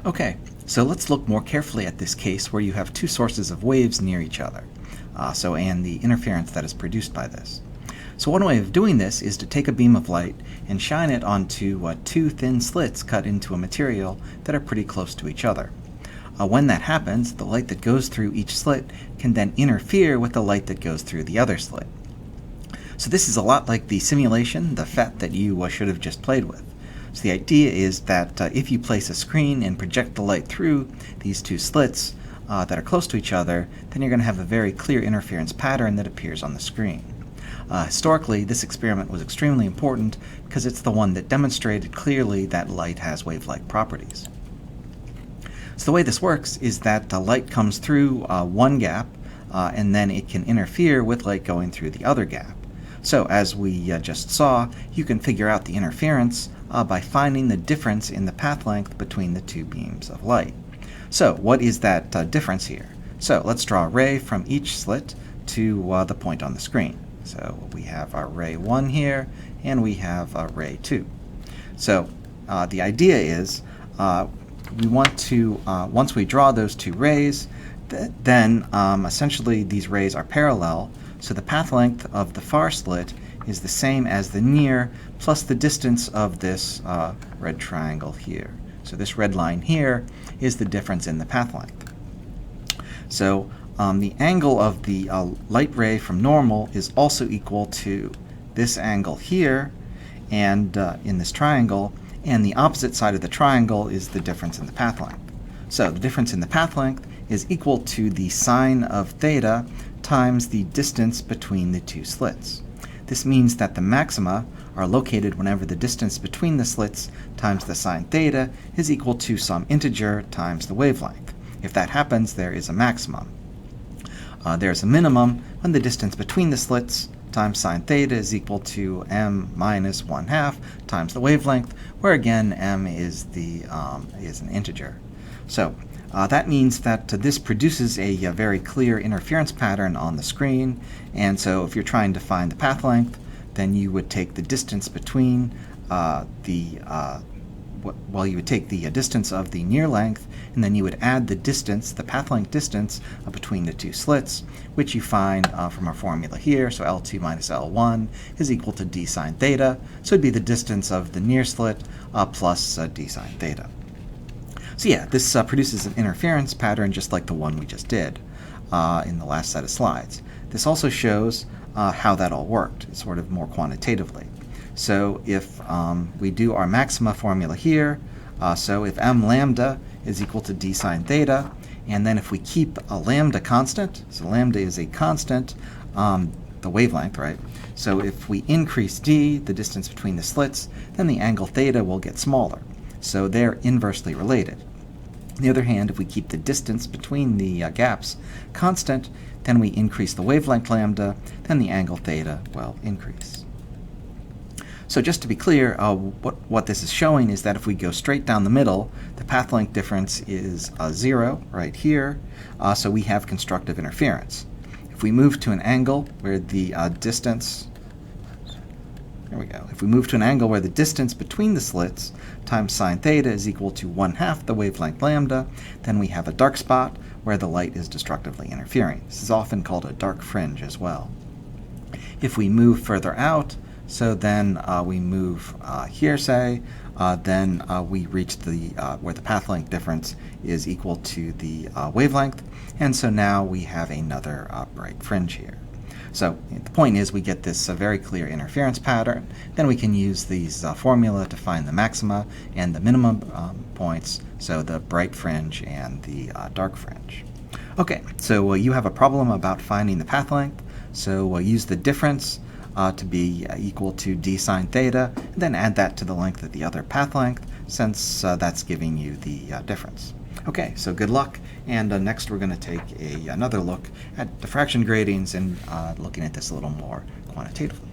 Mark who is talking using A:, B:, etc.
A: Okay, so let's look more carefully at this case where you have two sources of waves near each other, and the interference that is produced by this. So one way of doing this is to take a beam of light and shine it onto two thin slits cut into a material that are pretty close to each other. When that happens, the light that goes through each slit can then interfere with the light that goes through the other slit. So this is a lot like the simulation, the FET that you should have just played with. So the idea is that if you place a screen and project the light through these two slits that are close to each other, then you're going to have a very clear interference pattern that appears on the screen. Historically, this experiment was extremely important because it's the one that demonstrated clearly that light has wave-like properties. So the way this works is that the light comes through one gap, and then it can interfere with light going through the other gap. So as we just saw, you can figure out the interference by finding the difference in the path length between the two beams of light. So what is that difference here? So let's draw a ray from each slit to the point on the screen. So we have our ray 1 here, and we have ray 2. So the idea is we want to, once we draw those two rays, then essentially these rays are parallel, so the path length of the far slit is the same as the near plus the distance of this red triangle here. So this red line here is the difference in the path length. So the angle of the light ray from normal is also equal to this angle here and in this triangle, and the opposite side of the triangle is the difference in the path length. So the difference in the path length is equal to the sine of theta times the distance between the two slits. This means that the maxima are located whenever the distance between the slits times the sine theta is equal to some integer times the wavelength. If that happens, there is a maximum. There's a minimum when the distance between the slits times sine theta is equal to m minus 1/2 times the wavelength, where again m is an integer. So that means that this produces a very clear interference pattern on the screen, and so if you're trying to find the path length, then you would take the distance between you would take the distance of the near length, and then you would add the distance, the path length distance between the two slits, which you find from our formula here. So L2 minus L1 is equal to d sine theta, so it'd be the distance of the near slit plus d sine theta. So yeah, this produces an interference pattern just like the one we just did in the last set of slides. This also shows how that all worked, sort of more quantitatively. So if we do our maxima formula here, so if m lambda is equal to d sine theta, and then if we keep a lambda constant, so lambda is a constant, the wavelength, right? So if we increase d, the distance between the slits, then the angle theta will get smaller. So they're inversely related. On the other hand, if we keep the distance between the gaps constant, then we increase the wavelength lambda, then the angle theta will increase. So just to be clear, what this is showing is that if we go straight down the middle, the path length difference is 0 right here, so we have constructive interference. If we move to an angle where the distance, there we go. If we move to an angle where the distance between the slits times sine theta is equal to 1/2 the wavelength lambda, then we have a dark spot where the light is destructively interfering. This is often called a dark fringe as well. If we move further out, so then we move here, say, then we reach where the path length difference is equal to the wavelength, and so now we have another bright fringe here. So the point is we get this very clear interference pattern. Then we can use these formula to find the maxima and the minimum points, so the bright fringe and the dark fringe. Okay, so you have a problem about finding the path length, so use the difference to be equal to d sine theta, and then add that to the length of the other path length, since that's giving you the difference. Okay, so good luck, and next we're going to take another look at diffraction gratings and looking at this a little more quantitatively.